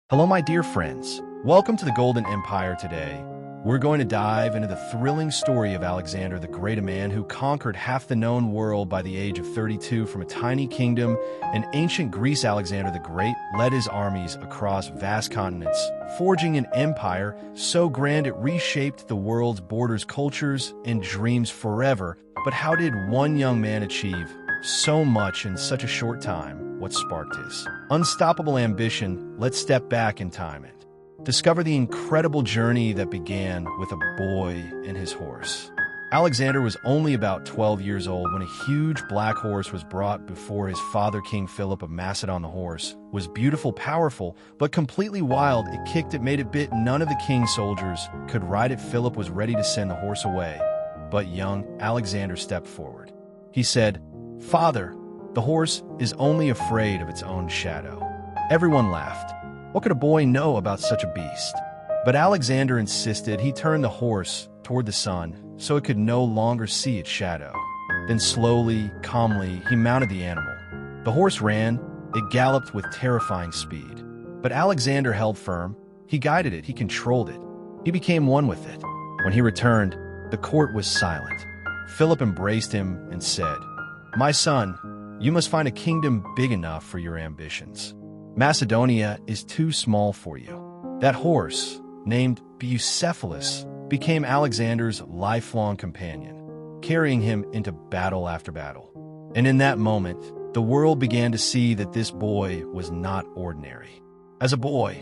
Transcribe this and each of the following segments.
Hello, my dear friends. Welcome to the Golden Empire today. We're going to dive into the thrilling story of Alexander the Great, a man who conquered half the known world by the age of 32 from a tiny kingdom in ancient Greece. Alexander the Great led his armies across vast continents, forging an empire so grand it reshaped the world's borders, cultures, and dreams forever. But how did one young man achieve so much in such a short time? What sparked his unstoppable ambition? Let's step back in time and discover the incredible journey that began with a boy and his horse. Alexander was only about 12 years old when a huge black horse was brought before his father, King Philip of Macedon. The horse was beautiful, powerful, but completely wild. It kicked, it made, it bit. None of the king's soldiers could ride it. Philip was ready to send the horse away, but young Alexander stepped forward. He said, "Father, the horse is only afraid of its own shadow." Everyone laughed. What could a boy know about such a beast? But Alexander insisted. He turned the horse toward the sun so it could no longer see its shadow. Then slowly, calmly, he mounted the animal. The horse ran. It galloped with terrifying speed. But Alexander held firm. He guided it. He controlled it. He became one with it. When he returned, the court was silent. Philip embraced him and said, "My son, you must find a kingdom big enough for your ambitions. Macedonia is too small for you." That horse, named Bucephalus, became Alexander's lifelong companion, carrying him into battle after battle. And in that moment, the world began to see that this boy was not ordinary. As a boy,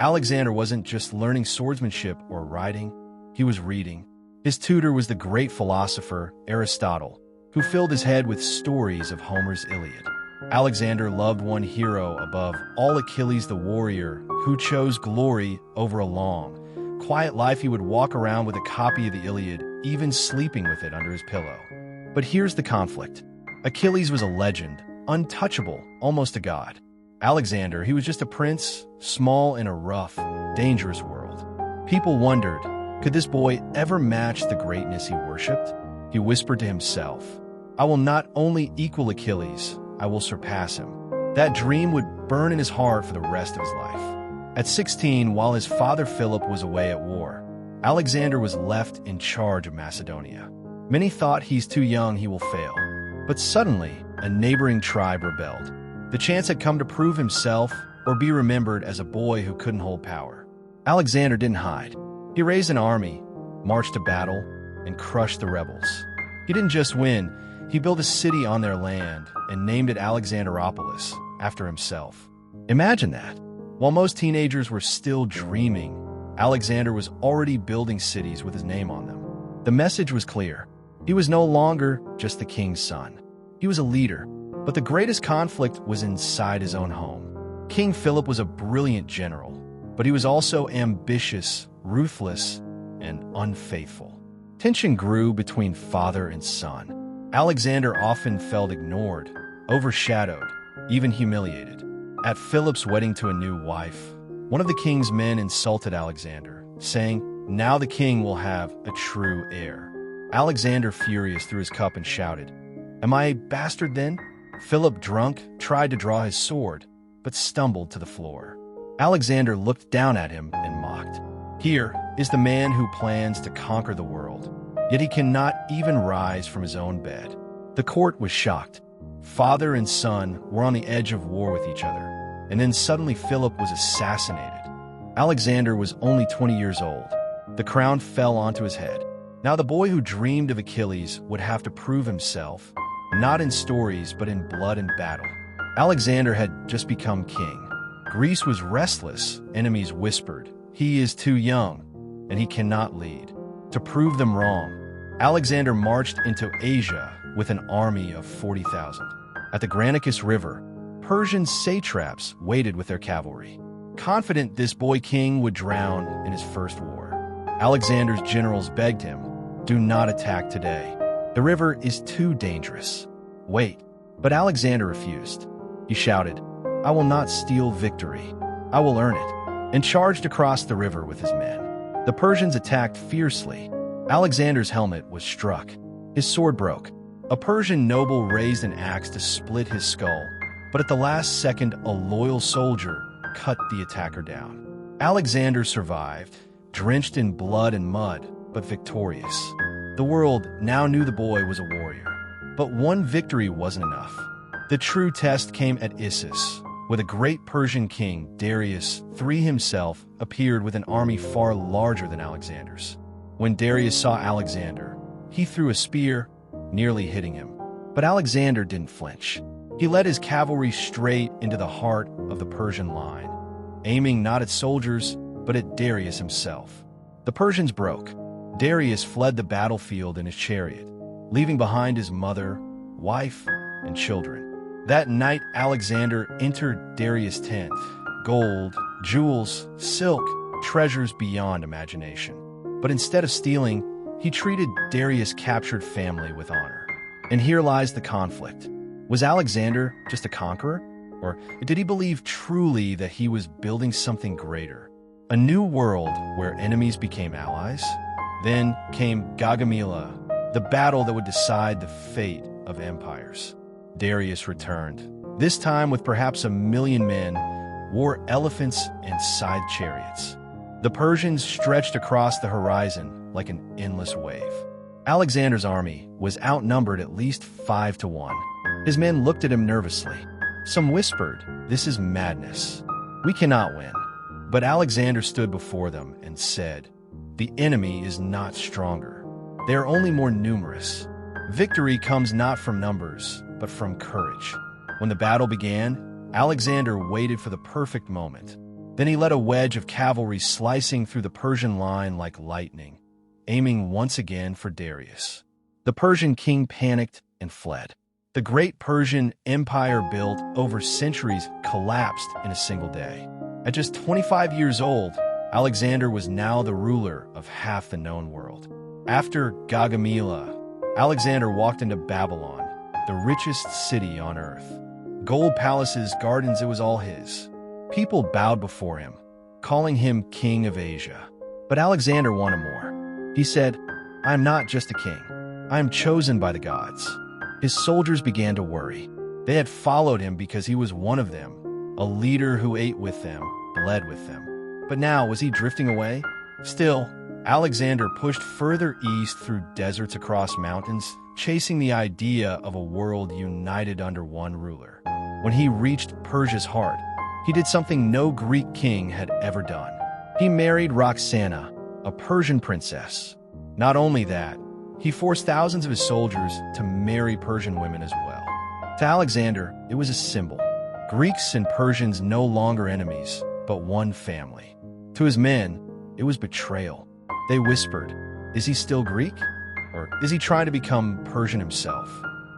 Alexander wasn't just learning swordsmanship or riding, he was reading. His tutor was the great philosopher Aristotle, who filled his head with stories of Homer's Iliad. Alexander loved one hero above all, Achilles the warrior, who chose glory over a long, quiet life. He would walk around with a copy of the Iliad, even sleeping with it under his pillow. But here's the conflict. Achilles was a legend, untouchable, almost a god. Alexander, he was just a prince, small in a rough, dangerous world. People wondered, could this boy ever match the greatness he worshipped? He whispered to himself, "I will not only equal Achilles, I will surpass him." That dream would burn in his heart for the rest of his life. At 16, while his father Philip was away at war, Alexander was left in charge of Macedonia. Many thought he's too young, he will fail. But suddenly, a neighboring tribe rebelled. The chance had come to prove himself or be remembered as a boy who couldn't hold power. Alexander didn't hide. He raised an army, marched to battle, and crushed the rebels. He didn't just win, he built a city on their land and named it Alexandropolis after himself. Imagine that. While most teenagers were still dreaming, Alexander was already building cities with his name on them. The message was clear. He was no longer just the king's son. He was a leader, but the greatest conflict was inside his own home. King Philip was a brilliant general, but he was also ambitious, ruthless, and unfaithful. Tension grew between father and son. Alexander often felt ignored, overshadowed, even humiliated. At Philip's wedding to a new wife, one of the king's men insulted Alexander, saying, "Now the king will have a true heir." Alexander, furious, threw his cup and shouted, "Am I a bastard then?" Philip, drunk, tried to draw his sword, but stumbled to the floor. Alexander looked down at him and mocked. Here is the man who plans to conquer the world, yet he cannot even rise from his own bed. The court was shocked. Father and son were on the edge of war with each other, and then suddenly Philip was assassinated. Alexander was only 20 years old. The crown fell onto his head. Now the boy who dreamed of Achilles would have to prove himself, not in stories but in blood and battle. Alexander had just become king. Greece was restless. Enemies whispered, "He is too young, and he cannot lead." To prove them wrong, Alexander marched into Asia with an army of 40,000. At the Granicus River, Persian satraps waited with their cavalry. Confident this boy king would drown in his first war, Alexander's generals begged him, "Do not attack today. The river is too dangerous. Wait." But Alexander refused. He shouted, "I will not steal victory. I will earn it," and charged across the river with his men. The Persians attacked fiercely. Alexander's helmet was struck. His sword broke. A Persian noble raised an axe to split his skull, but at the last second, a loyal soldier cut the attacker down. Alexander survived, drenched in blood and mud, but victorious. The world now knew the boy was a warrior. But one victory wasn't enough. The true test came at Issus, where the great Persian king, Darius III himself, appeared with an army far larger than Alexander's. When Darius saw Alexander, he threw a spear, nearly hitting him. But Alexander didn't flinch. He led his cavalry straight into the heart of the Persian line, aiming not at soldiers, but at Darius himself. The Persians broke. Darius fled the battlefield in his chariot, leaving behind his mother, wife, and children. That night, Alexander entered Darius' tent. Gold, jewels, silk, treasures beyond imagination. But instead of stealing, he treated Darius' captured family with honor. And here lies the conflict. Was Alexander just a conqueror? Or did he believe truly that he was building something greater? A new world where enemies became allies? Then came Gaugamela, the battle that would decide the fate of empires. Darius returned, this time with perhaps 1,000,000 men, wore elephants and scythe chariots. The Persians stretched across the horizon like an endless wave. Alexander's army was outnumbered at least 5-1. His men looked at him nervously. Some whispered, "This is madness. We cannot win." But Alexander stood before them and said, "The enemy is not stronger. They are only more numerous. Victory comes not from numbers, but from courage." When the battle began, Alexander waited for the perfect moment. Then he led a wedge of cavalry slicing through the Persian line like lightning, aiming once again for Darius. The Persian king panicked and fled. The great Persian empire built over centuries collapsed in a single day. At just 25 years old, Alexander was now the ruler of half the known world. After Gaugamela, Alexander walked into Babylon, the richest city on earth. Gold palaces, gardens, it was all his. People bowed before him, calling him King of Asia. But Alexander wanted more. He said, "I am not just a king. I am chosen by the gods." His soldiers began to worry. They had followed him because he was one of them, a leader who ate with them, bled with them. But now, was he drifting away? Still, Alexander pushed further east through deserts across mountains, chasing the idea of a world united under one ruler. When he reached Persia's heart, he did something no Greek king had ever done. He married Roxana, a Persian princess. Not only that, he forced thousands of his soldiers to marry Persian women as well. To Alexander, it was a symbol. Greeks and Persians no longer enemies, but one family. To his men, it was betrayal. They whispered, "Is he still Greek? Or is he trying to become Persian himself?"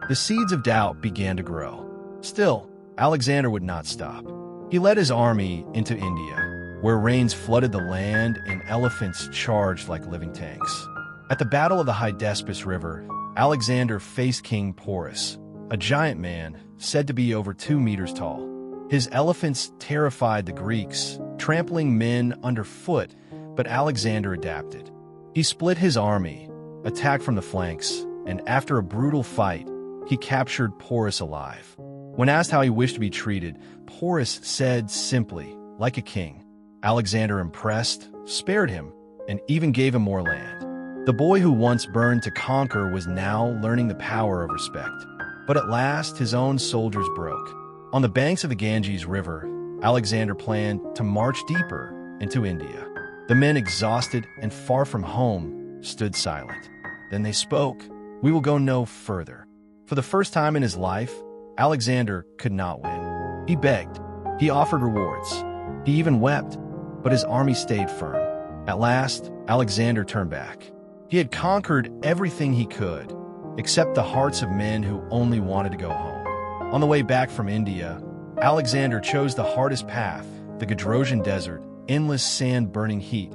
The seeds of doubt began to grow. Still, Alexander would not stop. He led his army into India, where rains flooded the land and elephants charged like living tanks. At the Battle of the Hydaspes River, Alexander faced King Porus, a giant man said to be over 2 meters tall. His elephants terrified the Greeks, trampling men underfoot, but Alexander adapted. He split his army, attacked from the flanks, and after a brutal fight, he captured Porus alive. When asked how he wished to be treated, Porus said simply, like a king. Alexander, impressed, spared him, and even gave him more land. The boy who once burned to conquer was now learning the power of respect. But at last, his own soldiers broke. On the banks of the Ganges River, Alexander planned to march deeper into India. The men, exhausted and far from home, stood silent. Then they spoke. "We will go no further." For the first time in his life, Alexander could not win. He begged. He offered rewards. He even wept, but his army stayed firm. At last, Alexander turned back. He had conquered everything he could, except the hearts of men who only wanted to go home. On the way back from India, Alexander chose the hardest path, the Gadrosian Desert, endless sand-burning heat,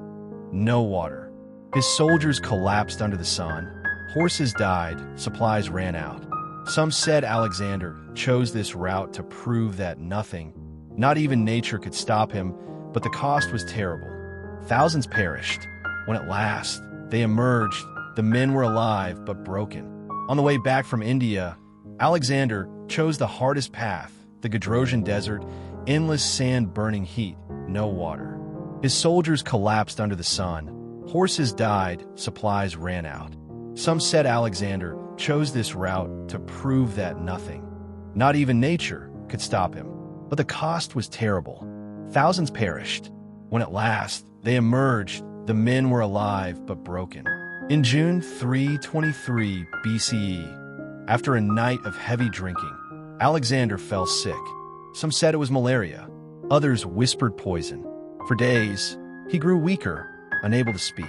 no water. His soldiers collapsed under the sun, horses died, supplies ran out. Some said Alexander chose this route to prove that nothing, not even nature, could stop him, but the cost was terrible. Thousands perished. When at last they emerged, the men were alive but broken. On the way back from India, Alexander chose the hardest path, the Gadrosian Desert, endless sand-burning heat, no water. His soldiers collapsed under the sun. Horses died, supplies ran out. Some said Alexander chose this route to prove that nothing, not even nature, could stop him. But the cost was terrible. Thousands perished. When at last they emerged, the men were alive but broken. In June 323 BCE, after a night of heavy drinking, Alexander fell sick. Some said it was malaria. Others whispered poison. For days, he grew weaker, unable to speak.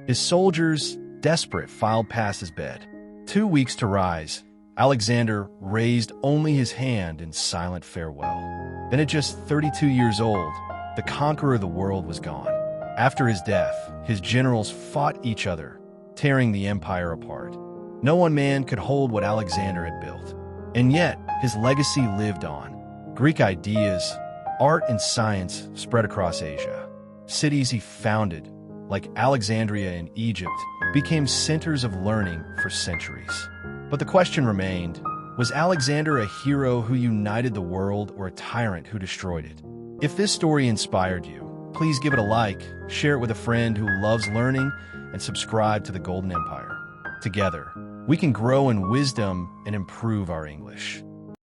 His soldiers, desperate, filed past his bed. 2 weeks to rise, Alexander raised only his hand in silent farewell. Then at just 32 years old, the conqueror of the world was gone. After his death, his generals fought each other, tearing the empire apart. No one man could hold what Alexander had built. And yet, his legacy lived on. Greek ideas, art, and science spread across Asia. Cities he founded, like Alexandria in Egypt, became centers of learning for centuries. But the question remained, was Alexander a hero who united the world or a tyrant who destroyed it? If this story inspired you, please give it a like, share it with a friend who loves learning, and subscribe to the Golden Empire. Together, we can grow in wisdom and improve our English.